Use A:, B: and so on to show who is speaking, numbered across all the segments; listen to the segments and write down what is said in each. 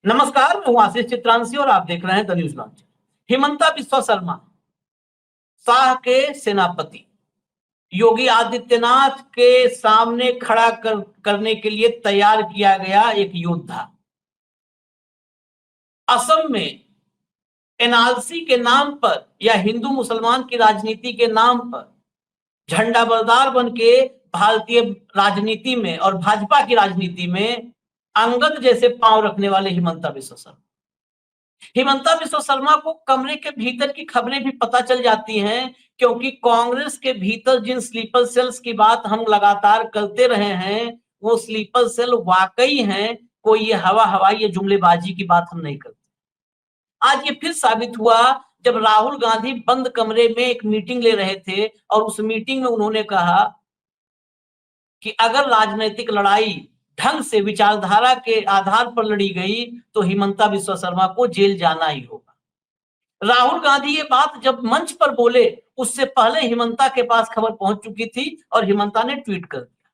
A: नमस्कार, मैं हूं आशीष चित्रांशी और आप देख रहे हैं the news launch. Himanta Biswa Sharma Shah के सेनापति योगी आदित्यनाथ के सामने खड़ा करने के लिए तैयार किया गया एक योद्धा। असम में एनआरसी के नाम पर या हिंदू मुसलमान की राजनीति के नाम पर झंडा बरदार बन के भारतीय राजनीति में और भाजपा की राजनीति में अंगद जैसे पांव रखने वाले हिमंता बिस्वा शर्मा। हिमंता बिस्वा शर्मा को कमरे के भीतर की खबरें भी पता चल जाती हैं, क्योंकि कांग्रेस के भीतर जिन स्लीपर सेल्स की बात हम लगातार करते रहे हैं, वो स्लीपर सेल वाकई हैं। कोई ये हवा हवाई ये जुमलेबाजी की बात हम नहीं करते। आज ये फिर साबित हुआ जब राहुल गांधी बंद कमरे में एक मीटिंग ले रहे थे और उस मीटिंग में उन्होंने कहा कि अगर राजनीतिक लड़ाई ढंग से विचारधारा के आधार पर लड़ी गई तो हिमंता बिस्वा शर्मा को जेल जाना ही होगा। राहुल गांधी ये बात जब मंच पर बोले, उससे पहले हिमंता के पास खबर पहुंच चुकी थी और हिमंता ने ट्वीट कर दिया।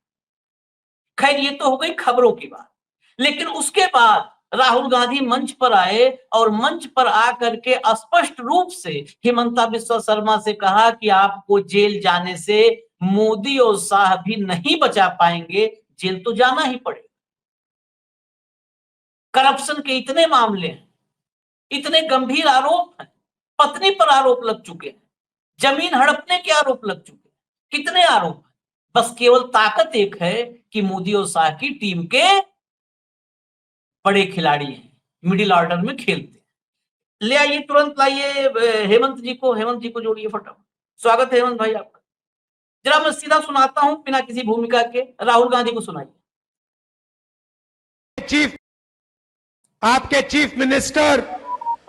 A: खैर, ये तो हो गई खबरों की बात, लेकिन उसके बाद राहुल गांधी मंच पर आए और मंच पर आकर के स्पष्ट रूप से हिमंता बिस्वा शर्मा से कहा कि आपको जेल जाने से मोदी और शाह भी नहीं बचा पाएंगे, जेल तो जाना ही पड़ेगा। करप्शन के इतने मामले हैं, इतने गंभीर आरोप हैं, पत्नी पर आरोप लग चुके हैं, जमीन हड़पने के आरोप लग चुके हैं, कितने आरोप हैं। बस केवल ताकत एक है कि मोदी और शाह की टीम के बड़े खिलाड़ी हैं, मिडिल ऑर्डर में खेलते हैं। ले आइए, तुरंत लाइए हेमंत जी को जोड़िए फटाफट। स्वागत है हेमंत भाई आपका। जरा मैं सीधा सुनाता हूं बिना किसी भूमिका के, राहुल गांधी को सुनाइए।
B: आपके चीफ मिनिस्टर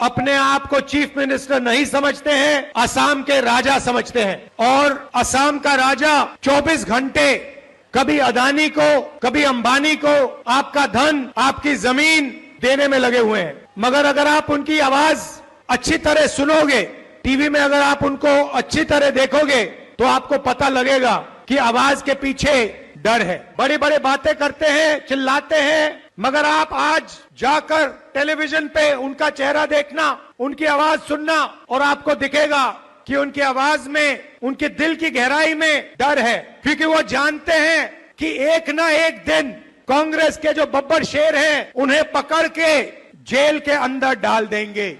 B: अपने आप को चीफ मिनिस्टर नहीं समझते हैं, असम के राजा समझते हैं। और असम का राजा 24 घंटे कभी अदानी को कभी अंबानी को आपका धन आपकी जमीन देने में लगे हुए हैं। मगर अगर आप उनकी आवाज अच्छी तरह सुनोगे, टीवी में अगर आप उनको अच्छी तरह देखोगे, तो आपको पता लगेगा कि आवाज के पीछे डर है। बड़ी बड़ी बातें करते हैं, चिल्लाते हैं, मगर आप आज जाकर टेलीविजन पे उनका चेहरा देखना, उनकी आवाज सुनना, और आपको दिखेगा कि उनकी आवाज में, उनके दिल की गहराई में डर है। क्योंकि वो जानते हैं कि एक ना एक दिन कांग्रेस के जो बब्बर शेर हैं, उन्हें पकड़ के जेल के अंदर डाल देंगे।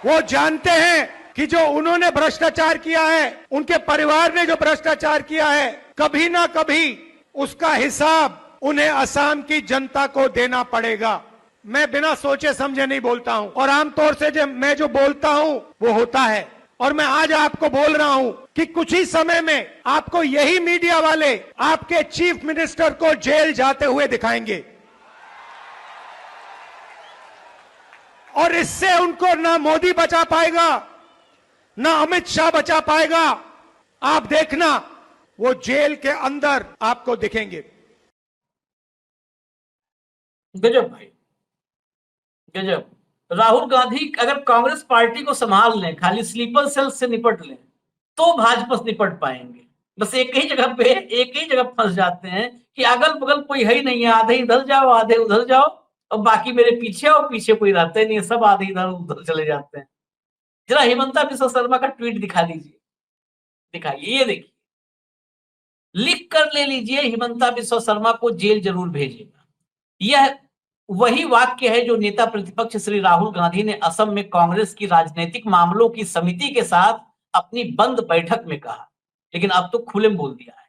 B: वो जानते हैं कि जो उन्होंने भ्रष्टाचार किया है, उनके परिवार ने जो भ्रष्टाचार किया है, कभी ना कभी उसका हिसाब उन्हें असम की जनता को देना पड़ेगा। मैं बिना सोचे समझे नहीं बोलता हूं, और आमतौर से मैं जो बोलता हूं वो होता है। और मैं आज आपको बोल रहा हूं कि कुछ ही समय में आपको यही मीडिया वाले आपके चीफ मिनिस्टर को जेल जाते हुए दिखाएंगे, और इससे उनको ना मोदी बचा पाएगा, ना अमित शाह बचा पाएगा। आप देखना, वो जेल के अंदर आपको दिखेंगे।
A: गजब भाई, गजब। राहुल गांधी अगर कांग्रेस पार्टी को संभाल लें, खाली स्लीपर सेल से निपट लें, तो भाजपा से निपट पाएंगे। बस एक ही जगह फंस जाते हैं कि अगल बगल कोई है ही नहीं है, आधे इधर जाओ आधे उधर जाओ, और बाकी मेरे पीछे और पीछे कोई रहते नहीं है, सब आधे इधर उधर चले जाते हैं। जरा हिमंता बिस्वा शर्मा का ट्वीट दिखा दीजिए, दिखाइए, ये देखिए, लिख कर ले लीजिए, हिमंता बिस्वा शर्मा को जेल जरूर भेजेगा। यह वही वाक्य है जो नेता प्रतिपक्ष श्री राहुल गांधी ने असम में कांग्रेस की राजनीतिक मामलों की समिति के साथ अपनी बंद बैठक में कहा, लेकिन अब तो खुले में बोल दिया है।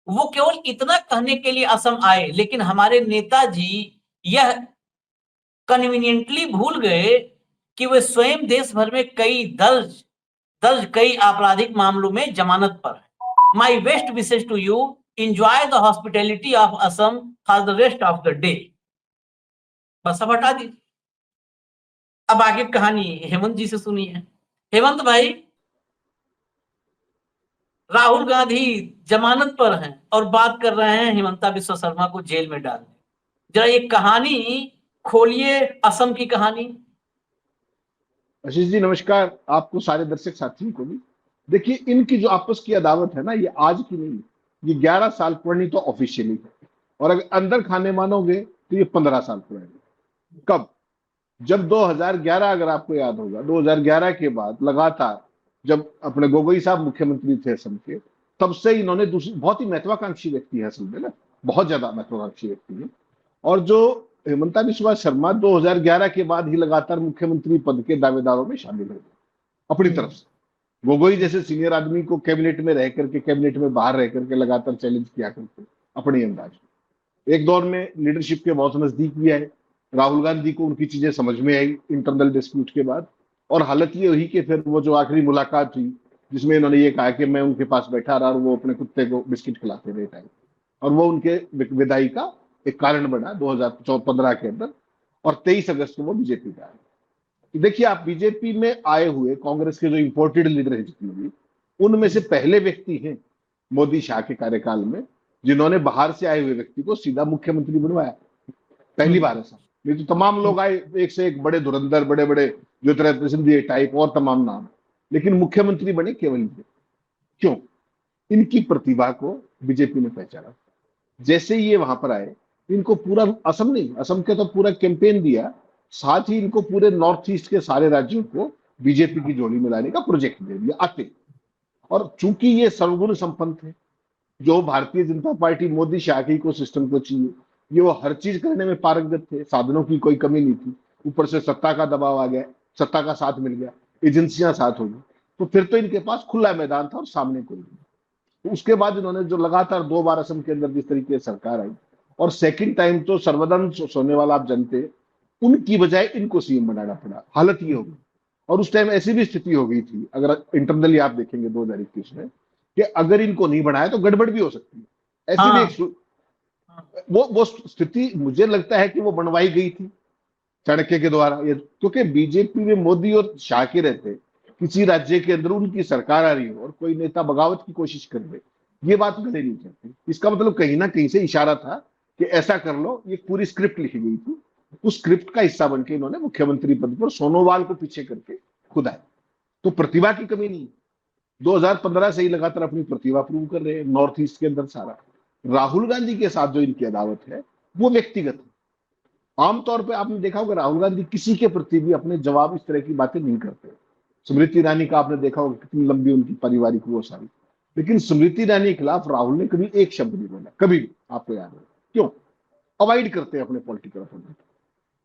A: वो केवल इतना कहने के लिए असम आए, लेकिन हमारे नेताजी यह कन्वीनियंटली भूल गए कि वे स्वयं देश भर में कई आपराधिक मामलों में जमानत पर है। My best wishes to you, enjoy the hospitality of Assam for the rest of the day. बस अब हटा दीजिए। अब आगे कहानी हेमंत जी से सुनिए। हेमंत भाई, राहुल गांधी जमानत पर हैं और बात कर रहे हैं हिमंता बिस्वा शर्मा को जेल में डालने। जरा ये कहानी खोलिए, असम की कहानी।
C: आशीष जी नमस्कार, आपको सारे दर्शक साथियों को भी। देखिए, इनकी जो आपस की अदावत है ना, ये आज की नहीं, ये 11 साल पुरानी तो ऑफिशियली है। और अगर अंदर खाने मानोगे तो ये 15 साल पुरानी। कब? जब 2011, अगर आपको याद होगा, 2011 के बाद लगातार जब अपने गोगोई साहब मुख्यमंत्री थे असम के, तब से इन्होंने दूसरी, बहुत ही महत्वाकांक्षी व्यक्ति है असल में ना, बहुत ज्यादा महत्वाकांक्षी व्यक्ति है। और जो हेमंता बिस्वा शर्मा 2011 के बाद ही लगातार मुख्यमंत्री पद के दावेदारों में शामिल हो गए अपनी तरफ से। गोगोई जैसे सीनियर आदमी को कैबिनेट में रह करके, कैबिनेट में बाहर रह करके लगातार चैलेंज किया करते अपने अंदाज में। एक दौर में लीडरशिप के बहुत नजदीक भी आए। राहुल गांधी को उनकी चीजें समझ में आई इंटरनल डिस्प्यूट के बाद। और हालत ये हुई कि फिर वो जो आखिरी मुलाकात हुई जिसमें इन्होंने ये कहा कि मैं उनके पास बैठा रहा और वो अपने कुत्ते को बिस्किट खिलाते रहे टाइम, और वो उनके विदाई का एक कारण बना 2015 के अंदर। और 23 अगस्त को वो बीजेपी का आए। देखिए, आप बीजेपी में आए हुए कांग्रेस के जो इंपोर्टेड लीडर हैं जितने भी, उनमें से पहले व्यक्ति हैं मोदी शाह के कार्यकाल में जिन्होंने बाहर से आए हुए व्यक्ति को सीधा मुख्यमंत्री बनवाया। पहली बार ऐसा। नहीं तो तमाम लोग आए एक से एक, बड़े धुरंधर, बड़े बड़े ज्योतिरादित्य सिंधिया टाइप और तमाम नाम, लेकिन मुख्यमंत्री बने केवल ये। क्यों? इनकी प्रतिभा को बीजेपी ने पहचाना। जैसे ये वहां पर आए, इनको पूरा असम नहीं, असम के तो पूरा कैंपेन दिया, साथ ही इनको पूरे नॉर्थ ईस्ट के सारे राज्यों को बीजेपी की जोड़ी में लाने का प्रोजेक्ट दे दिया आते। और चूंकि ये सर्वगुण संपन्न थे, जो भारतीय जनता पार्टी मोदी शाह की को सिस्टम को चाहिए, ये वो हर चीज करने में पारंगत थे, साधनों की कोई कमी नहीं थी। ऊपर से सत्ता का दबाव आ गया, सत्ता का साथ मिल गया, एजेंसियां साथ हो गई, तो फिर तो इनके पास खुला मैदान था और सामने कोई नहीं। तो उसके बाद इन्होंने जो लगातार 2 बार असम के अंदर जिस तरीके से सरकार आई, और सेकंड टाइम तो सर्वदान सोनेवाल आप जानते हैं, उनकी बजाय इनको सीएम बनाना पड़ा। हालत ये होगी। और उस टाइम ऐसी भी स्थिति हो गई थी, अगर इंटरनली आप देखेंगे 2021 में, कि अगर इनको नहीं बनाया तो गड़बड़ भी हो सकती है। ऐसी भी एक वो स्थिति मुझे लगता है कि वो बनवाई गई थी चाणक्य के द्वारा। क्योंकि बीजेपी में मोदी और शाह के रहते, किसी राज्य के अंदर उनकी सरकार आ रही हो और कोई नेता बगावत की कोशिश कर दे, ये बात गले नहीं चलती। इसका मतलब कहीं ना कहीं से इशारा था कि ऐसा कर लो। ये पूरी स्क्रिप्ट लिखी गई थी, उस स्क्रिप्ट का हिस्सा बनकर इन्होंने मुख्यमंत्री पद पर सोनोवाल को पीछे करके खुद आए। तो प्रतिभा की कमी नहीं। 2015 से ही लगातार अपनी प्रतिभा प्रूव कर रहे हैं नॉर्थ ईस्ट के अंदर सारा। राहुल गांधी के साथ जो इनकी अदावत है वो व्यक्तिगत है। आमतौर पे आपने देखा होगा राहुल गांधी किसी के प्रति भी अपने जवाब इस तरह की बातें नहीं करते। स्मृति ईरानी का आपने देखा होगा कितनी लंबी उनकी पारिवारिक वो सारी, लेकिन स्मृति ईरानी के खिलाफ राहुल ने कभी एक शब्द नहीं बोला, कभी भी। आपको याद है क्यों? अवॉइड करते हैं अपने पॉलिटिकल अपोनेंट।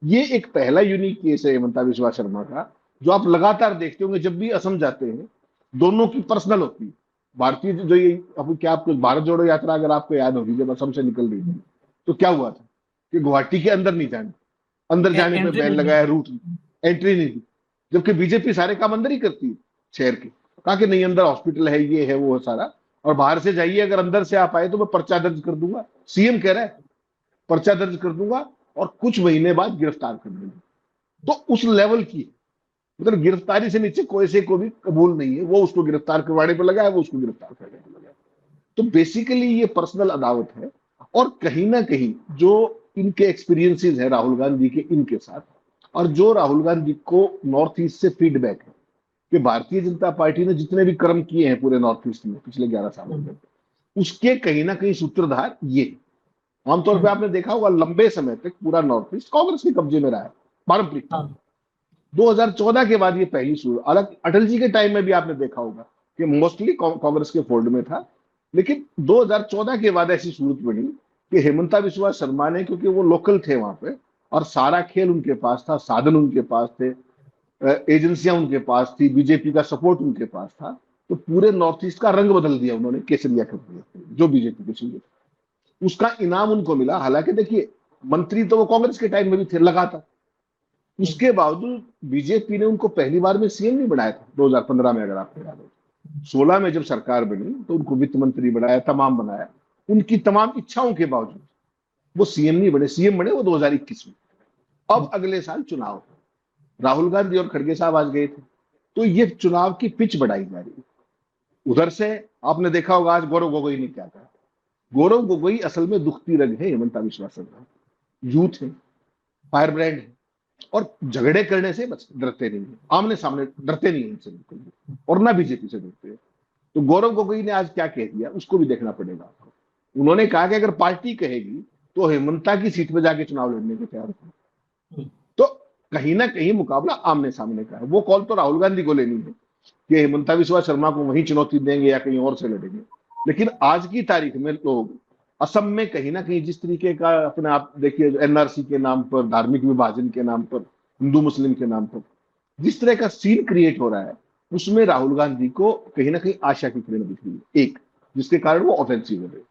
C: ये एक पहला यूनिक केस है हेमंता बिस्वा शर्मा का, जो आप लगातार देखते होंगे जब भी असम जाते हैं, दोनों की पर्सनल होती है। भारतीय जो ये अब क्या आपको भारत जोड़ो यात्रा अगर आपको याद होगी, जब असम से निकल रही थी तो क्या हुआ था कि गुवाहाटी के अंदर नहीं जाने, अंदर जाने पे बैन लगाया, रूट एंट्री नहीं दी, जबकि बीजेपी सारे काम अंदर ही करती है शहर के। कहा कि नहीं अंदर हॉस्पिटल है, ये है वो सारा, और बाहर से जाइए, अगर अंदर से आप आए तो मैं पर्चा दर्ज कर दूंगा। सीएम कह रहा है पर्चा दर्ज कर दूंगा और कुछ महीने बाद गिरफ्तार कर दूंगा। तो उस लेवल की, मतलब गिरफ्तारी से नीचे कोई से को भी कबूल नहीं है। वो उसको गिरफ्तार करवाने पर लगा है, वो उसको गिरफ्तार करने पर लगा है। तो बेसिकली ये पर्सनल अदावत है। और कहीं ना कहीं जो इनके एक्सपीरियंसेस है राहुल गांधी के इनके साथ, और जो राहुल गांधी को नॉर्थ ईस्ट से फीडबैक है कि भारतीय जनता पार्टी ने जितने भी कर्म किए हैं पूरे नॉर्थ ईस्ट में पिछले 11 सालों में, उसके कहीं ना कहीं सूत्रधार ये। आमतौर पर आपने देखा होगा लंबे समय तक पूरा नॉर्थ ईस्ट कांग्रेस के कब्जे में रहा है, पारंपरिक। 2014 के बाद ये पहली सूरत, अलग अटल जी के टाइम में भी आपने देखा होगा कि मोस्टली कांग्रेस के फोल्ड में था, लेकिन 2014 के बाद ऐसी सूरत बनी कि हेमंता बिस्वा शर्मा ने, क्योंकि वो लोकल थे वहां पे और सारा खेल उनके पास था, साधन उनके पास थे, एजेंसियां उनके पास थी, बीजेपी का सपोर्ट उनके पास था, तो पूरे नॉर्थ ईस्ट का रंग बदल दिया उन्होंने, केसरिया कर दिया जो बीजेपी को चाहिए। उसका इनाम उनको मिला। हालांकि देखिए मंत्री तो वो कांग्रेस के टाइम में भी थे लगातार, उसके बावजूद बीजेपी ने उनको पहली बार में सीएम नहीं बनाया था 2015 में, अगर आपको याद हो। 16 में जब सरकार बनी तो उनको वित्त मंत्री बनाया, तमाम बनाया। उनकी तमाम इच्छाओं के बावजूद वो सीएम नहीं बने। सीएम बने वो 2021 में। अब अगले साल चुनाव, राहुल गांधी और खड़गे साहब आज गए थे, तो ये चुनाव की पिच बढ़ाई जा रही है। उधर से आपने देखा होगा आज गौरव गोगोई ने क्या कहा। गौरव गोगोई असल में दुखती रग है हेमंता बिस्वा शर्मा, यूथ है, फायर ब्रांड है, और झगड़े करने से बस डरते नहीं है, आमने सामने डरते नहीं है इनसे बिल्कुल, और ना बीजेपी से डरते हैं। तो गौरव गोगोई ने आज क्या कह दिया उसको भी देखना पड़ेगा आपको। उन्होंने कहा कि अगर पार्टी कहेगी तो हेमंता की सीट पे जाके चुनाव लड़ने के तैयार थे।
A: हम्म।
C: तो कहीं ना कहीं मुकाबला आमने सामने का है। वो कॉल तो राहुल गांधी को लेनी है कि हेमंता बिस्वा शर्मा को वहीं चुनौती देंगे या कहीं और से लड़ेंगे। लेकिन आज की तारीख में लोग असम में कहीं ना कहीं जिस तरीके का अपने आप देखिए, एनआरसी के नाम पर, धार्मिक विभाजन के नाम पर, हिंदू मुस्लिम के नाम पर जिस तरह का सीन क्रिएट हो रहा है, उसमें राहुल गांधी को कहीं ना कहीं आशा की किरण दिख रही है, एक जिसके कारण वो ऑफेंसिव हो रहे हैं।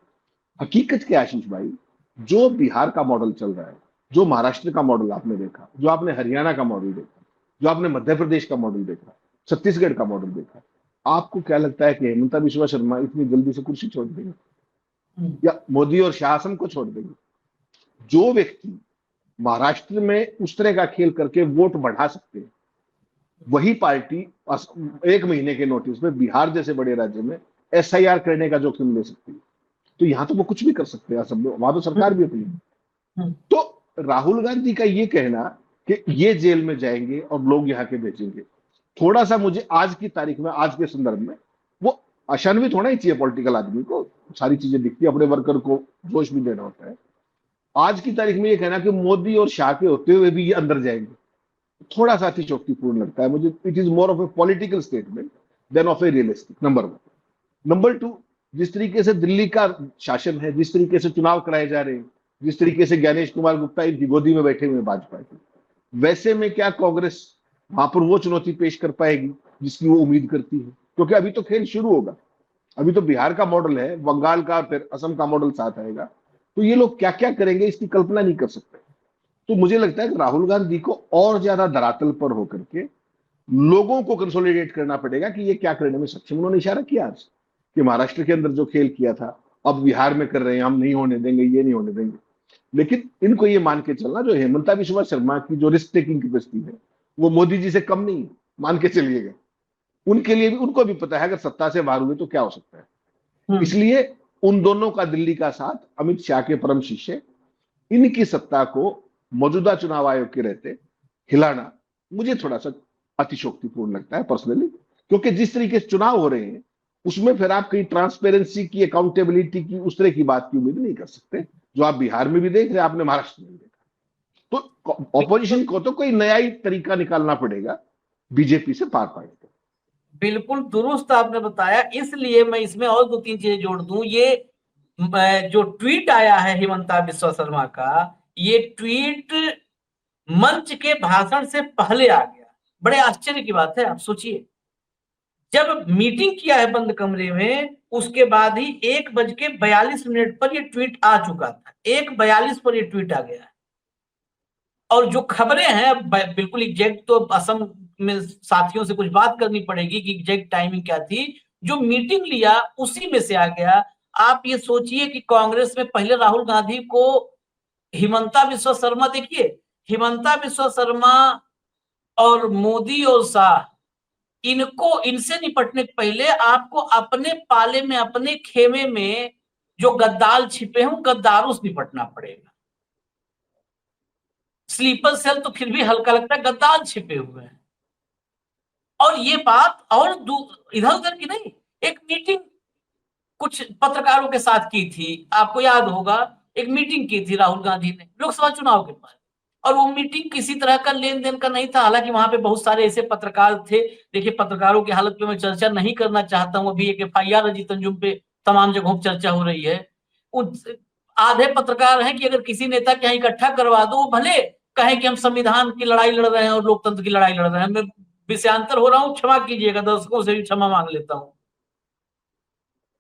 C: हकीकत क्या आशीष भाई, जो बिहार का मॉडल चल रहा है, जो महाराष्ट्र का मॉडल आपने देखा, जो आपने हरियाणा का मॉडल देखा, जो आपने मध्य प्रदेश का मॉडल देखा, छत्तीसगढ़ का मॉडल देखा, आपको क्या लगता है कि हेमंता बिस्वा शर्मा इतनी जल्दी से कुर्सी छोड़ देंगे या मोदी और शासन को छोड़ देंगे? जो व्यक्ति महाराष्ट्र में उस तरह का खेल करके वोट बढ़ा सकते हैं, वही पार्टी 1 महीने के नोटिस में बिहार जैसे बड़े राज्य में एसआईआर करने का जोखिम ले सकती है। तो यहां तो वो कुछ भी कर सकते हैं, सब वहां तो सरकार भी अपनी। तो राहुल गांधी का ये कहना कि ये जेल में जाएंगे और लोग यहाँ के भेजेंगे, थोड़ा सा मुझे आज की तारीख में, आज के संदर्भ में वो आशान्वित होना ही चाहिए। पॉलिटिकल आदमी को सारी चीजें दिखती है, अपने वर्कर को जोश भी देना होता है। आज की तारीख में ये कहना कि मोदी और शाह के होते हुए भी ये अंदर जाएंगे, थोड़ा सा अतिशयोक्तिपूर्ण लगता है मुझे। It is more of a political statement than of a realistic, number 1। Number 2, जिस तरीके से दिल्ली का शासन है, जिस तरीके से चुनाव कराए जा रहे हैं, जिस तरीके से ज्ञानेश कुमार गुप्ता इनकी गोदी में बैठे हुए भाजपा के, वैसे में क्या कांग्रेस वहां पर वो चुनौती पेश कर पाएगी जिसकी वो उम्मीद करती है? क्योंकि अभी तो खेल शुरू होगा, अभी तो बिहार का मॉडल है, बंगाल का, फिर असम का मॉडल साथ आएगा। तो ये लोग क्या क्या करेंगे इसकी कल्पना नहीं कर सकते। तो मुझे लगता है कि राहुल गांधी को और ज्यादा धरातल पर होकर के लोगों को कंसोलिडेट करना पड़ेगा कि ये क्या करने में सक्षम। उन्होंने इशारा किया आज कि महाराष्ट्र के अंदर जो खेल किया था अब बिहार में कर रहे हैं, हम नहीं होने देंगे, ये नहीं होने देंगे। लेकिन इनको ये मान के चलना, जो हेमंता बिस्वा शर्मा की जो रिस्क टेकिंग कैपेसिटी है वो मोदी जी से कम नहीं है, मान के चलिएगा। उनके लिए भी, उनको भी पता है अगर सत्ता से बाहर हुए तो क्या हो सकता है। इसलिए उन दोनों का दिल्ली का साथ, अमित शाह के परम शिष्य, इनकी सत्ता को मौजूदा चुनाव आयोग के रहते हिलाना मुझे थोड़ा सा अतिशयोक्तिपूर्ण लगता है पर्सनली। क्योंकि जिस तरीके से चुनाव हो रहे हैं उसमें फिर आप कहीं ट्रांसपेरेंसी की, अकाउंटेबिलिटी की, उस तरह की बात की उम्मीद नहीं कर सकते, जो आप बिहार में भी देख रहे हैं, आपने महाराष्ट्र में भी देखा। तो ऑपोजिशन को तो कोई नया ही तरीका निकालना पड़ेगा बीजेपी से पार पाने का।
A: बिल्कुल दुरुस्त आपने बताया। इसलिए मैं इसमें और 2-3 चीजें जोड़ दूं। ये जो ट्वीट आया है हेमंता बिस्वा शर्मा का, ये ट्वीट मंच के भाषण से पहले आ गया। बड़े आश्चर्य की बात है, आप सोचिए, जब मीटिंग किया है बंद कमरे में, उसके बाद ही 1:42 पर ये ट्वीट आ चुका था। 1:42 पर ये ट्वीट आ गया है। और जो खबरें हैं, बिल्कुल एग्जैक्ट तो असम में साथियों से कुछ बात करनी पड़ेगी कि एग्जैक्ट टाइमिंग क्या थी। जो मीटिंग लिया उसी में से आ गया। आप ये सोचिए कि कांग्रेस में पहले राहुल गांधी को हिमंता बिस्वा शर्मा, देखिए हिमंता बिस्वा शर्मा और मोदी और शाह, इनको, इनसे निपटने के पहले आपको अपने पाले में, अपने खेमे में जो गद्दार छिपे हैं, गद्दारों से निपटना पड़ेगा। स्लीपर सेल तो फिर भी हल्का लगता है, गद्दार छिपे हुए हैं। और ये बात और इधर उधर की नहीं, एक मीटिंग कुछ पत्रकारों के साथ की थी, आपको याद होगा, एक मीटिंग की थी राहुल गांधी ने लोकसभा चुनाव के बाद। और वो मीटिंग किसी तरह का लेन देन का नहीं था। हालांकि वहां पे बहुत सारे ऐसे पत्रकार थे, देखिए पत्रकारों की हालत पे मैं चर्चा नहीं करना चाहता हूं। अभी एक FIR अजीत अंजुम पे तमाम जगहों पर चर्चा हो रही है। आधे पत्रकार हैं कि अगर किसी नेता के यहाँ इकट्ठा करवा दो, वो भले कहें कि हम संविधान की लड़ाई लड़ रहे हैं और लोकतंत्र की लड़ाई लड़ रहे हैं। मैं विषयांतर हो रहा हूँ, क्षमा कीजिएगा, दर्शकों से भी क्षमा मांग लेता हूँ।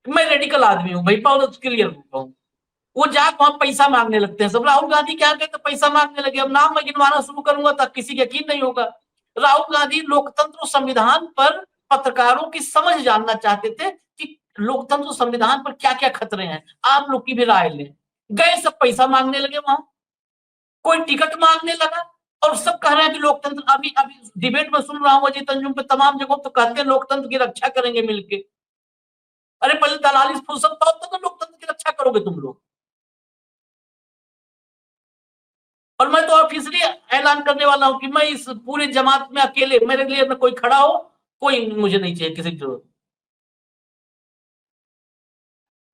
A: मैं रेडिकल आदमी हूँ भाई, बहुत क्लियर हूँ। वो जाकर वहां पैसा मांगने लगते हैं सब। राहुल गांधी क्या कहते, पैसा मांगने लगे। अब नाम मैं गिनवाना शुरू करूंगा तो किसी का यकीन नहीं होगा। राहुल गांधी लोकतंत्र और संविधान पर पत्रकारों की समझ जानना चाहते थे कि लोकतंत्र और संविधान पर क्या क्या खतरे हैं, आप लोग की भी राय लें। गए सब पैसा मांगने लगे वहां, कोई टिकट मांगने लगा, और सब कह रहे हैं कि लोकतंत्र, अभी अभी डिबेट में सुन रहा हूँ अजीत अंजुम पे तमाम जगहों तो कहते हैं लोकतंत्र की रक्षा करेंगे मिलके। अरे पहले दलाली फुर्सत पाओ तो लोकतंत्र की रक्षा करोगे तुम लोग। और मैं तो ऑफिशियली ऐलान करने वाला हूं कि मैं इस पूरे जमात में अकेले, मेरे लिए न कोई खड़ा हो, कोई मुझे नहीं चाहिए, किसी की जरूरत।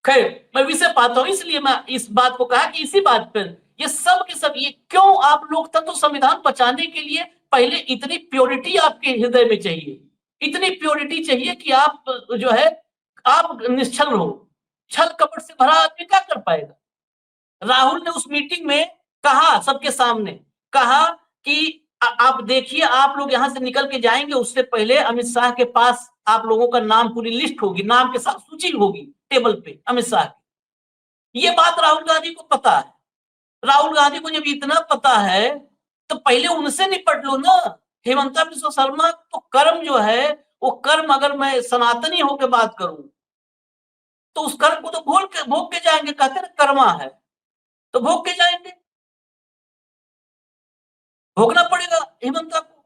A: खैर मैं विषय पाता हूं, इसलिए मैं इस बात को कहा कि इसी बात पर ये सब के सब, ये क्यों आप लोकतंत्र संविधान बचाने के लिए पहले इतनी प्योरिटी आपके हृदय में चाहिए, इतनी प्योरिटी चाहिए कि आप जो है आप निश्चल हो। छल कपट से भरा आदमी क्या कर पाएगा? राहुल ने उस मीटिंग में कहा, सबके सामने कहा कि आप देखिए, आप लोग यहां से निकल के जाएंगे, उससे पहले अमित शाह के पास आप लोगों का नाम, पूरी लिस्ट होगी, नाम के साथ सूची होगी टेबल पे अमित शाह की। ये बात राहुल गांधी को पता है। राहुल गांधी को जब इतना पता है तो पहले उनसे निपट लो ना। हेमंता बिश्व शर्मा तो कर्म जो है, वो कर्म अगर मैं सनातनी होकर बात करूं तो उस कर्म को तो भोग के जाएंगे, कहते ना कर्मा है तो भोग के जाएंगे, भोगना पड़ेगा हेमंता को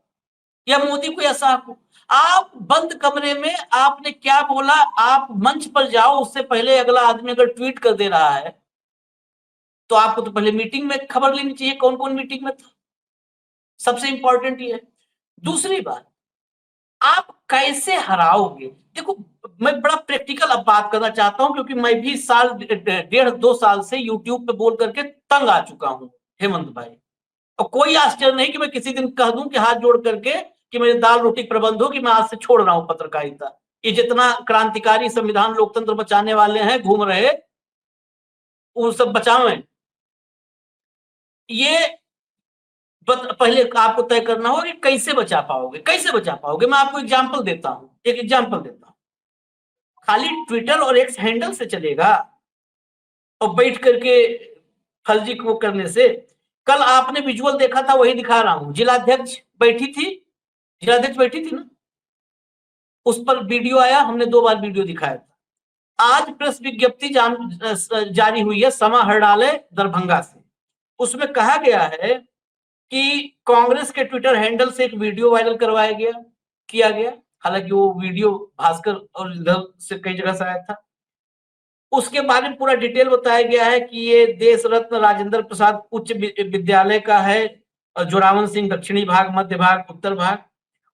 A: या मोदी को या शाह को। आप बंद कमरे में आपने क्या बोला, आप मंच पर जाओ, उससे पहले अगला आदमी अगर ट्वीट कर दे रहा है तो आपको तो पहले मीटिंग में खबर लेनी चाहिए कौन कौन मीटिंग में था। सबसे इंपॉर्टेंट ये है। दूसरी बात, आप कैसे हराओगे? देखो मैं बड़ा प्रैक्टिकल अब बात करना चाहता हूं, क्योंकि मैं भी साल 1.5-2 साल से यूट्यूब पे बोल करके तंग आ चुका हूं हेमंत भाई। और कोई आश्चर्य नहीं कि मैं किसी दिन कह दूं कि हाथ जोड़ करके कि मेरे दाल रोटी प्रबंध हो, कि मैं आज से छोड़ रहा हूं पत्रकारिता। ये जितना क्रांतिकारी संविधान लोकतंत्र बचाने वाले हैं घूम रहे, वो सब बचावें। ये पहले आपको तय करना होगा कि कैसे बचा पाओगे, कैसे बचा पाओगे। मैं आपको एग्जांपल देता हूं, एक एग्जांपल देता हूं। खाली ट्विटर और एक्स हैंडल से चलेगा और बैठ करके फर्जी को करने से? कल आपने विजुअल देखा था, वही दिखा रहा हूं। जिलाध्यक्ष बैठी थी, जिलाध्यक्ष बैठी थी ना, उस पर वीडियो आया, हमने 2 बार वीडियो दिखाया था। आज प्रेस विज्ञप्ति जारी हुई है समा हरडालय दरभंगा से। उसमें कहा गया है कि कांग्रेस के ट्विटर हैंडल से एक वीडियो वायरल करवाया गया, किया गया। हालांकि वो वीडियो भास्कर और इधर से कई जगह से आया था। उसके बारे में पूरा डिटेल बताया गया है कि ये देश रत्न राजेंद्र प्रसाद उच्च विद्यालय का है, जोरावन सिंह दक्षिणी भाग, मध्य भाग, उत्तर भाग।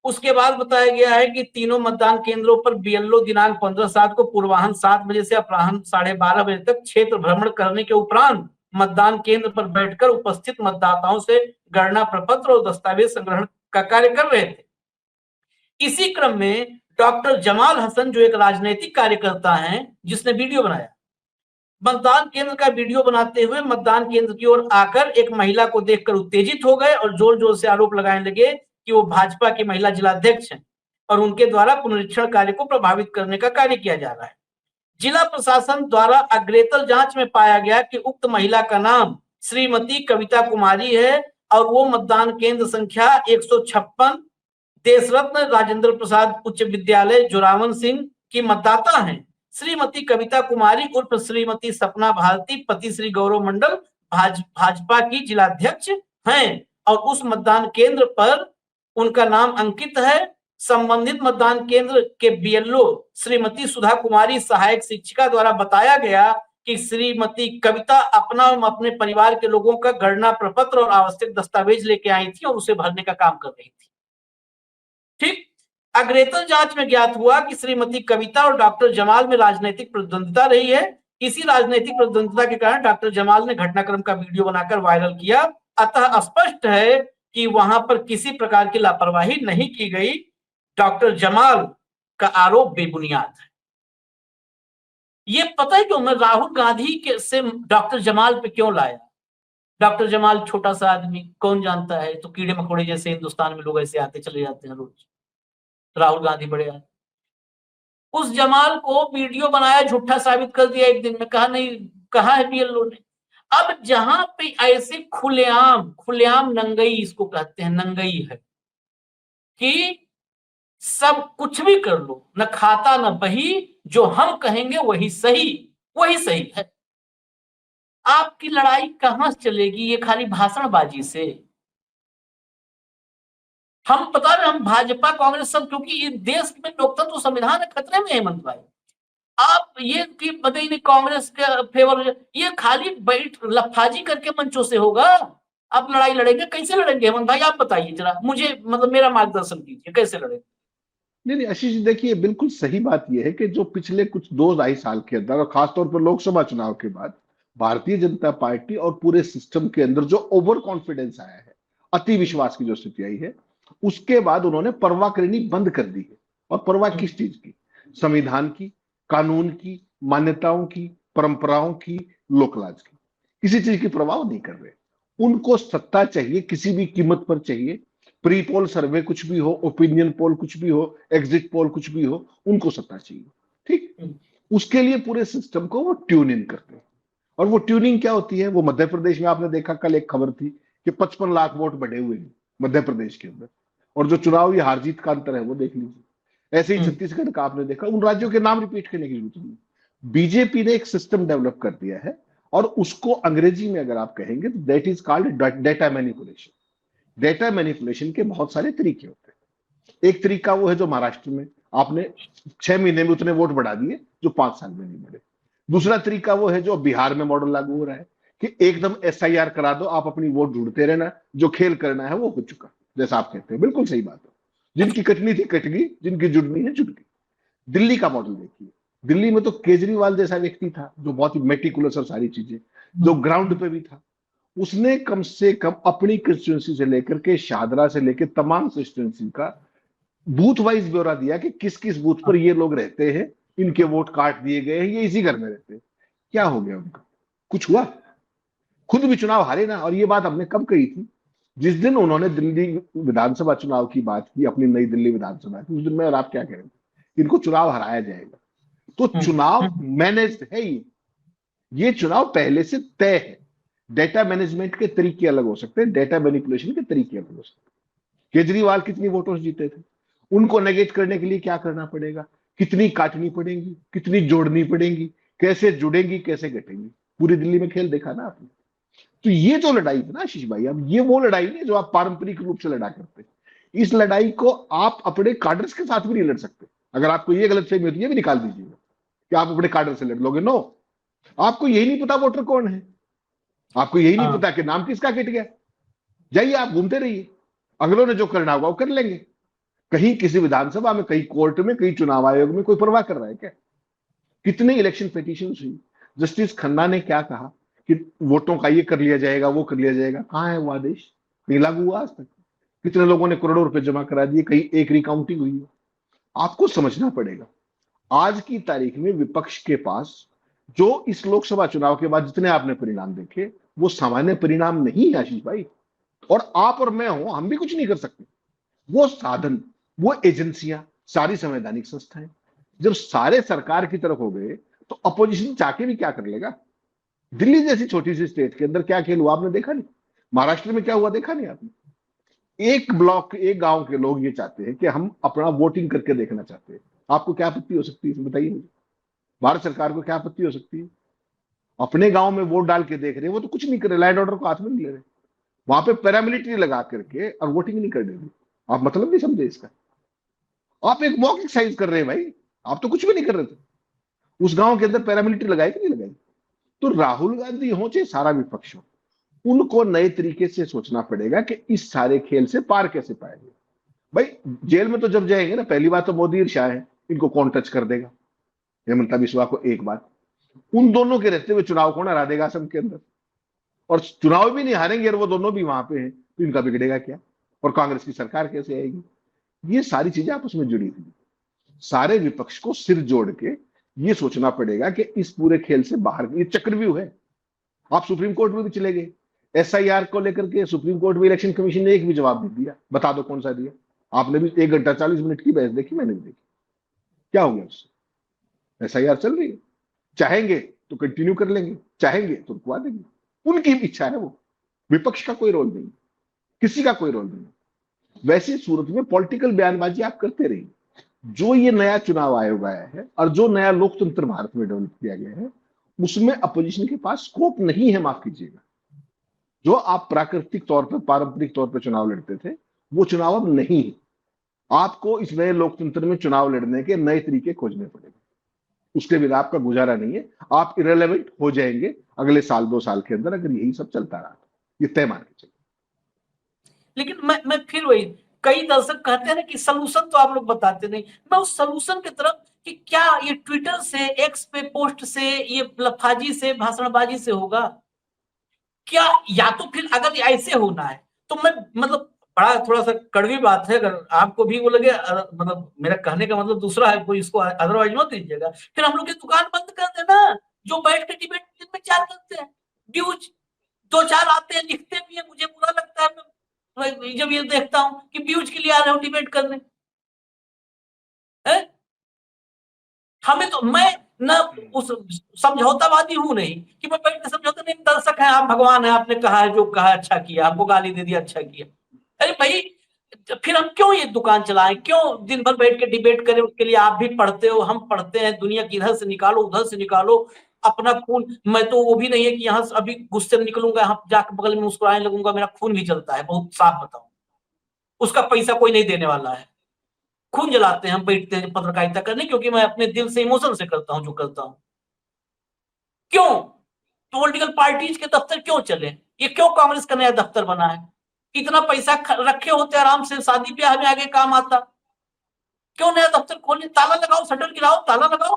A: उसके बाद बताया गया है कि तीनों मतदान केंद्रों पर बीएलओ दिनांक 15/7 को पूर्वाह्न 7 बजे से अपराह्न 12:30 बजे तक क्षेत्र भ्रमण करने के उपरांत मतदान केंद्र पर बैठकर उपस्थित मतदाताओं से गणना प्रपत्र और दस्तावेज संग्रहण का कार्य कर रहे थे। इसी क्रम में डॉक्टर जमाल हसन, जो एक राजनीतिक कार्यकर्ता हैं, जिसने वीडियो बनाया, मतदान केंद्र का वीडियो बनाते हुए मतदान केंद्र की ओर आकर एक महिला को देखकर उत्तेजित हो गए और जोर जोर से आरोप लगाने लगे कि वो भाजपा की महिला जिलाध्यक्ष हैं और उनके द्वारा पुनरीक्षण कार्य को प्रभावित करने का कार्य किया जा रहा है। जिला प्रशासन द्वारा अग्रेतर जांच में पाया गया कि उक्त महिला का नाम श्रीमती कविता कुमारी है और वो मतदान केंद्र संख्या 156 देशरत्न राजेंद्र प्रसाद उच्च विद्यालय जोरावन सिंह की मतदाता हैं। श्रीमती कविता कुमारी उर्फ श्रीमती सपना भारती, पति श्री गौरव मंडल, भाजपा की जिलाध्यक्ष हैं और उस मतदान केंद्र पर उनका नाम अंकित है। संबंधित मतदान केंद्र के बीएलओ श्रीमती सुधा कुमारी सहायक शिक्षिका द्वारा बताया गया कि श्रीमती कविता अपना और अपने परिवार के लोगों का गणना प्रपत्र और आवश्यक दस्तावेज लेके आई थी और उसे भरने का काम कर रही थी। ठीक, अग्रेतर जांच में ज्ञात हुआ कि श्रीमती कविता और डॉक्टर जमाल में राजनीतिक प्रतिद्वंदिता रही है। इसी राजनीतिक प्रतिद्वंदिता के कारण डॉक्टर जमाल ने घटनाक्रम का वीडियो बनाकर वायरल किया। अतः स्पष्ट है कि वहां पर किसी प्रकार की लापरवाही नहीं की गई। डॉक्टर जमाल का आरोप बेबुनियाद है। ये पता है क्यों मैं राहुल गांधी के से डॉक्टर जमाल पे क्यों लाया? डॉक्टर जमाल छोटा सा आदमी, कौन जानता है, तो कीड़े मकोड़े जैसे हिंदुस्तान में लोग ऐसे आते चले जाते हैं रोज। राहुल गांधी बड़े आदमी, उस जमाल को वीडियो बनाया, झूठा साबित कर दिया एक दिन में, कहा नहीं, कहा है बीएलओ ने। अब जहां पे ऐसे खुलेआम नंगई, इसको कहते हैं नंगई है, कि सब कुछ भी कर लो, न खाता न बही, जो हम कहेंगे वही सही है। आपकी लड़ाई कहां से चलेगी? ये खाली भाषणबाजी से। हम बता रहे, हम भाजपा कांग्रेस सब, क्योंकि ये देश में लोकतंत्र संविधान है खतरे में। हेमंत भाई, आप ये कि बताइए कांग्रेस के फेवर, ये खाली बैठ लफाजी करके मंचों से होगा। आप लड़ाई लड़ेंगे, कैसे लड़ेंगे हेमंत भाई? आप बताइए जरा मुझे, मतलब मेरा मार्गदर्शन कीजिए, कैसे लड़ेंगे?
C: नहीं नहीं आशीष जी, देखिए बिल्कुल सही बात यह है कि जो पिछले कुछ 2-2.5 साल के अंदर और खासतौर पर लोकसभा चुनाव के बाद भारतीय जनता पार्टी और पूरे सिस्टम के अंदर जो ओवर कॉन्फिडेंस आया है, अति विश्वास की जो स्थिति आई है, उसके बाद उन्होंने परवाह करनी बंद कर दी है। और परवाह किस चीज की? संविधान की, कानून की, मान्यताओं की, परंपराओं की, लोकलाज की। किसी चीज की परवाह नहीं कर रहे। उनको सत्ता चाहिए, किसी भी कीमत पर चाहिए। प्री पोल सर्वे कुछ भी हो, ओपिनियन पोल कुछ भी हो, एग्जिट पोल कुछ भी हो, उनको सत्ता चाहिए। ठीक, उसके लिए पूरे सिस्टम को वो ट्यून इन करते हैं। और वो ट्यूनिंग क्या होती है? वो मध्य प्रदेश में आपने देखा, कल एक खबर थी कि 55 लाख वोट बढ़े हुए हैं मध्य प्रदेश के अंदर। और जो चुनावी हार जीत का अंतर है वो देख लीजिए। ऐसे ही छत्तीसगढ़ का आपने देखा। उन राज्यों के नाम रिपीट करने की जरूरत नहीं। बीजेपी ने एक सिस्टम डेवलप कर दिया है, और उसको अंग्रेजी में अगर आप कहेंगे तो that is called data manipulation. Data manipulation के बहुत सारे तरीके होते हैं। एक तरीका वो है जो महाराष्ट्र में आपने 6 महीने में उतने वोट बढ़ा दिए जो 5 साल में नहीं बढ़े। दूसरा तरीका वो है जो बिहार में मॉडल लागू हो रहा है कि एकदम एसआईआर करा दो, आप अपनी वोट ढूंढते रहना, जो खेल करना है वो हो चुका। जैसा आप कहते हैं, बिल्कुल सही बात है। जिनकी कटनी थी कट गई, जिनकी जुड़नी है जुड़ गई। दिल्ली का मॉडल देखिए। दिल्ली में तो केजरीवाल जैसा व्यक्ति था जो बहुत ही मेटिकुलस और सारी चीजें, जो ग्राउंड पे भी था। उसने कम से कम अपनी कंस्टिट्यूंसी से लेकर के शाहदरा से लेकर तमाम कंस्टिट्यूंसी का बूथ वाइज ब्यौरा दिया कि किस किस बूथ पर ये लोग रहते हैं, इनके वोट काट दिए गए हैं, ये इसी घर में रहते हैं। क्या हो गया उनका? कुछ हुआ? खुद भी चुनाव हारे ना। और ये बात हमने कब कही थी? जिस दिन उन्होंने दिल्ली विधानसभा चुनाव की बात की, अपनी नई दिल्ली विधानसभा की, उस दिन मैं और आप क्या कह रहे थे? इनको चुनाव हराया जाएगा। तो चुनाव मैनेज है ही। ये चुनाव पहले से तय है। डेटा मैनेजमेंट के तरीके अलग हो सकते हैं, डेटा मैनिपुलेशन के तरीके अलग हो सकते हैं। केजरीवाल कितनी वोटों से जीते थे? उनको नेगेट करने के लिए क्या करना पड़ेगा? कितनी काटनी पड़ेगी, कितनी जोड़नी पड़ेगी, कैसे जुड़ेंगी, कैसे घटेंगी? पूरी दिल्ली में खेल देखा ना आपने। तो ये जो लड़ाई है ना आशीष भाई, अब ये वो लड़ाई नहीं जो आप पारंपरिक रूप से लड़ा करते हैं। इस लड़ाई को आप अपने कार्डर्स के साथ भी नहीं लड़ सकते। अगर आपको ये गलतफहमी होती है, ये भी निकाल दीजिएगा कि आप अपने कार्डर से लड़ लोगे। नो, आपको यही नहीं पता वोटर कौन है, आपको यही नहीं पता कि नाम किसका कट गया। जाइए, आप घूमते रहिए, अगलों ने जो करना होगा वो कर लेंगे। कहीं किसी विधानसभा में, कहीं कोर्ट में, कहीं चुनाव आयोग में कोई परवाह कर रहा है क्या? कितने इलेक्शन पिटीशन हुई। जस्टिस खन्ना ने क्या कहा कि वोटों का ये कर लिया जाएगा, वो कर लिया जाएगा। कहां है वो आदेश? नहीं लागू हुआ आज तक। कितने लोगों ने करोड़ों रुपए जमा करा दिए, कहीं एक रिकाउंटिंग हुई है। आपको समझना पड़ेगा, आज की तारीख में विपक्ष के पास जो इस लोकसभा चुनाव के बाद जितने आपने परिणाम देखे, वो सामान्य परिणाम नहीं है आशीष भाई। और आप और मैं हूं, हम भी कुछ नहीं कर सकते। वो साधन, वो एजेंसियां, सारी संवैधानिक संस्थाएं जब सारे सरकार की तरफ हो गए, तो अपोजिशन चाह भी क्या कर लेगा? दिल्ली जैसी छोटी सी स्टेट के अंदर क्या खेल हुआ आपने देखा नहीं? महाराष्ट्र में क्या हुआ देखा नहीं आपने? एक ब्लॉक, एक गांव के लोग ये चाहते हैं कि हम अपना वोटिंग करके देखना चाहते हैं। आपको क्या आपत्ति हो सकती है बताइए मुझे? भारत सरकार को क्या आपत्ति हो सकती है? अपने गांव में वोट डाल के देख रहे हैं, वो तो कुछ नहीं कर रहे, लैंड ऑर्डर को हाथ में नहीं ले रहे। वहां पे पैरामिलिट्री लगा करके और वोटिंग नहीं कर रहे। आप मतलब नहीं समझे इसका? आप एक मॉक एक्सरसाइज कर रहे हैं भाई, आप तो कुछ भी नहीं कर रहे थे। उस गांव के अंदर पैरामिलिट्री लगाई कि नहीं लगाई? तो राहुल गांधी हो चाहे सारा विपक्ष हो, उनको नए तरीके से सोचना पड़ेगा कि इस सारे खेल से पार कैसे पाएंगे। भाई जेल में तो जब जाएंगे ना, पहली बात तो मोदी और शाह है, इनको कौन टच कर देगा? हेमंता बिस्वा को एक बात, उन दोनों के रहते हुए चुनाव कौन हरा देगा असम के अंदर? और चुनाव भी नहीं हारेंगे और वो दोनों भी वहां पे हैं, तो इनका बिगड़ेगा क्या? और कांग्रेस की सरकार कैसे आएगी? ये सारी चीजें आपस में जुड़ी हुई। सारे विपक्ष को सिर जोड़ के ये सोचना पड़ेगा कि इस पूरे खेल से बाहर, ये चक्रव्यूह है। आप सुप्रीम कोर्ट में भी चले गए, एसआईआर को लेकर के सुप्रीम कोर्ट में इलेक्शन कमीशन ने एक भी जवाब नहीं दिया। बता दो कौन सा दिया? आपने भी 1 घंटा 40 मिनट की बहस देखी, मैंने भी देखी। क्या हो गया उससे? एसआईआर चल रही है, चाहेंगे तो कंटिन्यू कर लेंगे, चाहेंगे तो रुकवा देंगे। उनकी इच्छा है वो, विपक्ष का कोई रोल नहीं, किसी का कोई रोल नहीं। वैसी सूरत में पॉलिटिकल बयानबाजी आप करते रहिए। जो ये नया चुनाव आयोग आया है और जो नया लोकतंत्र भारत में डेवलप किया गया है, उसमें अपोजिशन के पास स्कोप नहीं है, माफ कीजिएगा। जो आप प्राकृतिक तौर पर, पारंपरिक तौर पर चुनाव लड़ते थे, वो चुनाव अब नहीं है। आपको इस नए लोकतंत्र में चुनाव लड़ने के नए तरीके खोजने पड़ेंगे। उसके बिना आपका गुजारा नहीं है। आप इरेलेवेंट हो जाएंगे अगले साल 2 साल के अंदर, अगर यही सब चलता रहा। ये तय मान के चलिए।
A: लेकिन मैं फिर वही, कई दर्शक कहते हैं ना कि सलूशन तो आप लोग बताते नहीं। मैं उस सलूशन की तरफ कि क्या ये ट्विटर से, एक्स पे पोस्ट से, ये लफाजी से, भाषणबाजी से होगा क्या? या तो फिर अगर ऐसे होना है तो मैं मतलब बड़ा थोड़ा सा कड़वी बात है, अगर आपको भी वो लगे, मतलब मेरा कहने का मतलब दूसरा है, कोई इसको अदरवाइज मत लीजिएगा, फिर हम लोग की दुकान बंद कर देना, जो बैठ के डिबेट दिन में 4 करते हैं, व्यूज 2-4 आते हैं, लिखते भी है, मुझे बुरा लगता है मैं जब ये देखता हूं कि व्यूज के लिए आ रहे हो डिबेट करने। हमें तो, मैं न उस समझौतावादी हूं नहीं कि मैं बैठ के समझौता नहीं, दर्शक है आप, भगवान है, आपने कहा है जो कहा अच्छा किया, आपको गाली दे दिया अच्छा किया। अरे भाई फिर हम क्यों ये दुकान चलाएं, क्यों दिन भर बैठ के डिबेट करें? उसके लिए आप भी पढ़ते हो, हम पढ़ते हैं, दुनिया की इधर से निकालो उधर से निकालो अपना खून। मैं तो वो भी नहीं है कि यहाँ से अभी गुस्से में निकलूंगा, यहाँ जाकर बगल में मुस्कुराने लगूंगा, मेरा खून भी चलता है, बहुत साफ बताऊं, उसका पैसा कोई नहीं देने वाला है। खून जलाते हैं हम, बैठते हैं पत्रकारिता करने, क्योंकि मैं अपने दिल से, इमोशन से करता हूं जो करता हूं। क्यों पॉलिटिकल पार्टीज के दफ्तर क्यों चले? ये क्यों कांग्रेस का नया दफ्तर बना है? इतना पैसा रखे होते आराम से, शादी ब्याह में आगे काम आता, क्यों नया दफ्तर खोले? ताला लगाओ, शटर गिराओ, ताला लगाओ,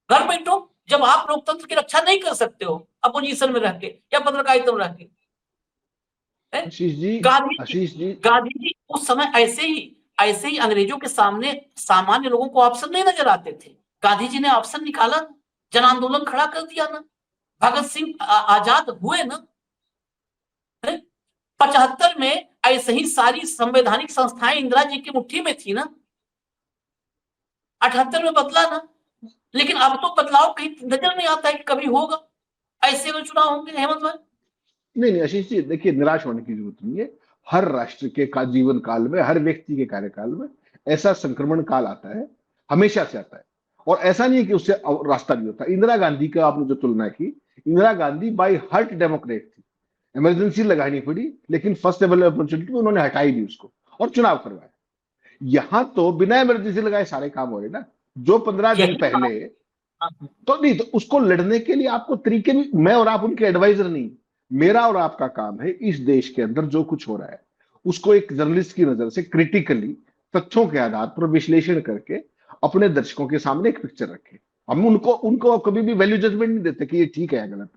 A: घर बैठो। जब आप लोकतंत्र की रक्षा नहीं कर सकते हो अपोजिशन में रह के या पत्रकारिता में रह के।
C: आशीष जी,
A: गांधी
C: आशीष जी,
A: गांधी जी उस समय ऐसे ही अंग्रेजों के सामने सामान्य लोगों को ऑप्शन नहीं नजर आते थे। गांधी जी ने ऑप्शन निकाला, जन आंदोलन खड़ा कर दिया ना, भगत सिंह आजाद हुए ना। 75 में ऐसे ही सारी संवैधानिक संस्थाएं इंदिरा जी की मुट्ठी में थी ना, 78 में बदला ना। लेकिन अब तो बदलाव कहीं नजर नहीं आता है कि कभी होगा, ऐसे अगर चुनाव होंगे हेमंत भाई।
C: नहीं आशीष जी, देखिए निराश होने की जरूरत नहीं है। हर राष्ट्र के जीवन काल में, हर व्यक्ति के कार्यकाल में ऐसा संक्रमण काल आता है, हमेशा से आता है, और ऐसा नहीं है कि उससे रास्ता नहीं होता। इंदिरा गांधी का आपने जो तुलना की, Indira Gandhi by heart Democrat थी, इमरजेंसी लगानी पड़ी, लेकिन फर्स्ट अवेलेबल अपॉर्चुनिटी में उन्होंने हटाई दी उसको और चुनाव करवाया। यहां तो बिना इमरजेंसी लगाए सारे काम हो रहे ना। जो 15 दिन पहले, तो नहीं, तो उसको लड़ने के लिए आपको तरीके भी, मैं और आप उनके एडवाइजर नहीं, मेरा और आपका काम है इस देश के अंदर जो कुछ हो रहा है उसको एक जर्नलिस्ट की नजर से क्रिटिकली, तथ्यों के आधार पर विश्लेषण करके अपने दर्शकों के सामने एक पिक्चर रखें। हम उनको उनको कभी भी वैल्यू जजमेंट नहीं देते कि ये ठीक है या गलत।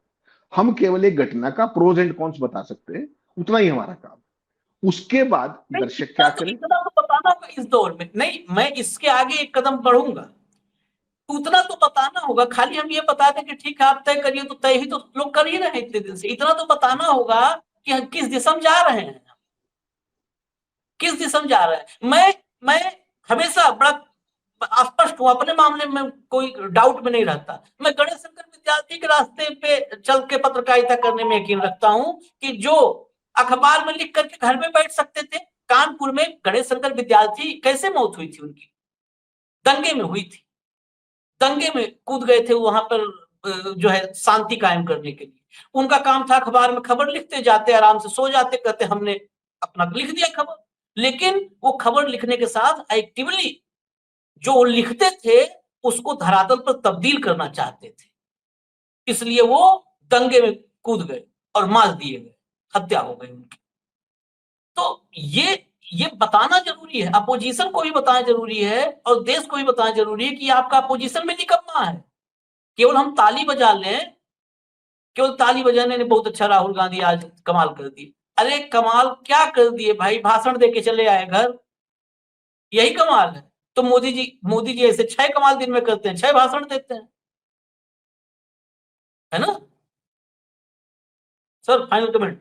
C: हम केवल एक घटना का प्रोज एंड कॉन्स बता सकते हैं, उतना ही हमारा काम। उसके बाद दर्शक क्या करें,
A: इतना तो बताना होगा इस दौर में। नहीं, मैं इसके आगे एक कदम बढ़ूंगा, उतना तो बताना होगा। खाली हम ये बता दें कि ठीक है आप तय करिए, तो तय ही तो लोग कर ही रहे हैं इतने दिन से। इतना तो बताना होगा कि हम किस दिशा में जा रहे हैं, किस दिशा में जा रहे हैं। मैं हमेशा बड़ा स्पष्ट हूं अपने मामले में, कोई डाउट में नहीं रहता। मैं गणेश शंकर विद्यार्थी के रास्ते पे चल के पत्रकारिता करने में यकीन रखता हूं कि जो अखबार में लिख करके घर में बैठ सकते थे। कानपुर में गणेश शंकर विद्यार्थी कैसे मौत हुई थी उनकी? दंगे में हुई थी, दंगे में कूद गए थे वहां पर जो है शांति कायम करने के लिए। उनका काम था अखबार में खबर लिखते जाते, आराम से सो जाते, कहते हमने अपना लिख दिया खबर। लेकिन वो खबर लिखने के साथ एक्टिवली जो लिखते थे उसको धरातल पर तब्दील करना चाहते थे, इसलिए वो दंगे में कूद गए और मार दिए गए, हत्या हो गई उनकी। तो ये बताना जरूरी है, अपोजिशन को भी बताना जरूरी है और देश को भी बताना जरूरी है कि आपका अपोजिशन में निकम्मा है। केवल हम ताली बजा लें, केवल ताली बजाने ने बहुत अच्छा राहुल गांधी आज कमाल कर दी। अरे कमाल क्या कर दिए भाई, भाषण देके चले आए घर, यही कमाल है। तो मोदी जी ऐसे 6 कमाल दिन में करते हैं, 6 भाषण देते हैं, है ना सर? Final comment.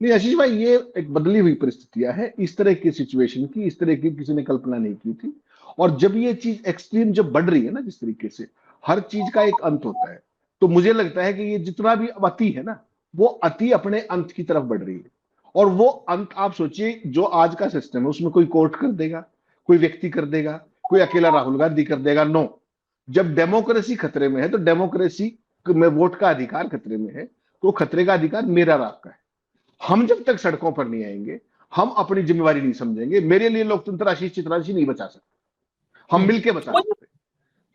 C: नहीं आशीष भाई, ये एक बदली हुई परिस्थितियां है। इस तरह की सिचुएशन की, इस तरह की किसी ने कल्पना नहीं की थी। और जब ये चीज एक्सट्रीम जब बढ़ रही है ना, जिस तरीके से, हर चीज का एक अंत होता है। तो मुझे लगता है कि ये जितना भी अति है ना, वो अति अपने अंत की तरफ बढ़ रही है। और वो अंत आप सोचिए, जो आज का सिस्टम है उसमें कोई कोर्ट कर देगा, कोई व्यक्ति कर देगा, कोई अकेला राहुल गांधी कर देगा? नो। जब डेमोक्रेसी खतरे में है, तो डेमोक्रेसी में वोट का अधिकार खतरे में है, तो खतरे का अधिकार मेरा और आपका है। हम जब तक सड़कों पर नहीं आएंगे, हम अपनी जिम्मेवारी नहीं समझेंगे। मेरे लिए लोकतंत्र आशीष चित्रांशी नहीं बचा सकते, हम मिलके बचा सकते।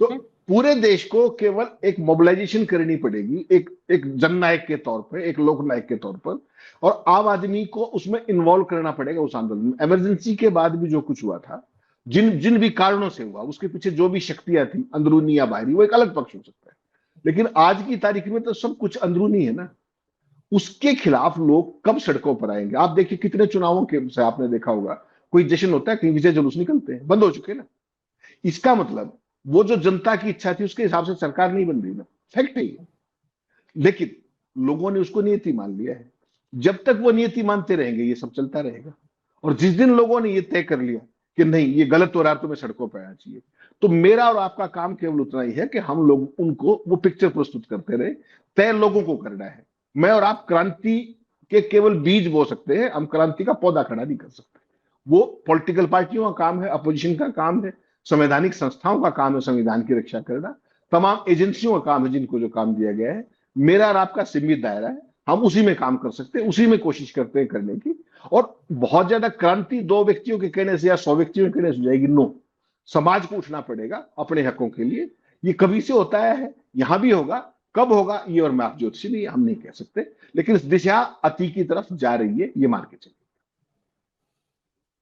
C: तो पूरे देश को केवल एक मोबिलाइजेशन करनी पड़ेगी, एक जननायक के तौर पर, एक लोकनायक के तौर पर, और आम आदमी को उसमें इन्वॉल्व करना पड़ेगा उस आंदोलन में। इमरजेंसी के बाद भी जो कुछ हुआ था, जिन जिन भी कारणों से हुआ, उसके पीछे जो भी शक्तियां थी, अंदरूनी या बाहरी, वो एक अलग पक्ष हो सकता है। लेकिन आज की तारीख में तो सब कुछ अंदरूनी है ना। उसके खिलाफ लोग कब सड़कों पर आएंगे? आप देखिए कितने चुनावों के से आपने देखा होगा, कोई जश्न होता है, कहीं विजय जुलूस निकलते हैं, बंद हो चुके ना। इसका मतलब वो जो जनता की इच्छा थी उसके हिसाब से सरकार नहीं बन रही ना, फैक्ट है ये। लेकिन लोगों ने उसको नियति मान लिया है। जब तक वो नियति मानते रहेंगे ये सब चलता रहेगा। और जिस दिन लोगों ने ये तय कर लिया कि नहीं ये गलत हो रहा है, तुम्हें सड़कों पर आना चाहिए, तो मेरा और आपका काम केवल उतना ही है कि हम लोग उनको वो पिक्चर प्रस्तुत करते रहे। तय लोगों को करना है। मैं और आप क्रांति के केवल बीज बो सकते हैं, हम क्रांति का पौधा खड़ा नहीं कर सकते। वो पॉलिटिकल पार्टियों का काम है, अपोजिशन का काम है, संवैधानिक संस्थाओं का काम है संविधान की रक्षा करना, तमाम एजेंसियों का काम है जिनको जो काम दिया गया है। मेरा और आपका सीमित दायरा है, हम उसी में काम कर सकते हैं, उसी में कोशिश करते हैं करने की। और बहुत ज्यादा क्रांति 2 व्यक्तियों के कहने से या 100 व्यक्तियों के कहने से हो जाएगी, नो। समाज को उठना पड़ेगा अपने हकों के लिए। ये कभी से होता है, यहां भी होगा, कब होगा ये और मैं आप ज्योतिषी नहीं, हम नहीं कह सकते। लेकिन इस दिशा अति की तरफ जा रही है, ये मान के चलिए।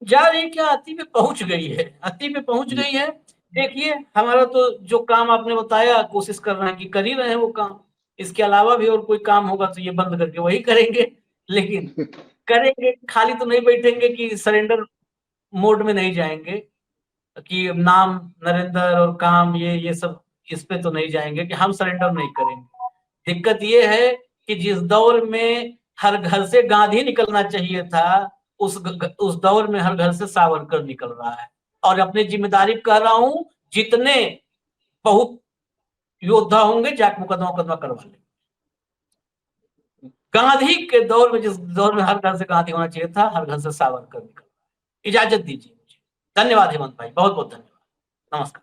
A: जा रही है क्या? अति पे पहुंच गई है, अति पे पहुंच गई है। देखिए हमारा तो जो काम आपने बताया, कोशिश कर रहे हैं कि कर ही रहे हैं वो काम। इसके अलावा भी और कोई काम होगा तो ये बंद करके वही करेंगे। लेकिन करेंगे, खाली तो नहीं बैठेंगे कि सरेंडर मोड में नहीं जाएंगे कि नाम नरेंद्र और काम ये सब, इस पे तो नहीं जाएंगे कि हम सरेंडर नहीं करेंगे। दिक्कत ये है कि जिस दौर में हर घर से गांधी निकलना चाहिए था, उस दौर में हर घर से सावरकर निकल रहा है। और अपनी जिम्मेदारी कह रहा हूं, जितने बहुत योद्धा होंगे जाके मुकदमा करवा लेंगे। गांधी के दौर में, जिस दौर में हर घर से गांधी होना चाहिए था, हर घर से सावरकर निकल रहा है। इजाजत दीजिए मुझे। धन्यवाद हेमंत भाई, बहुत बहुत धन्यवाद। नमस्कार।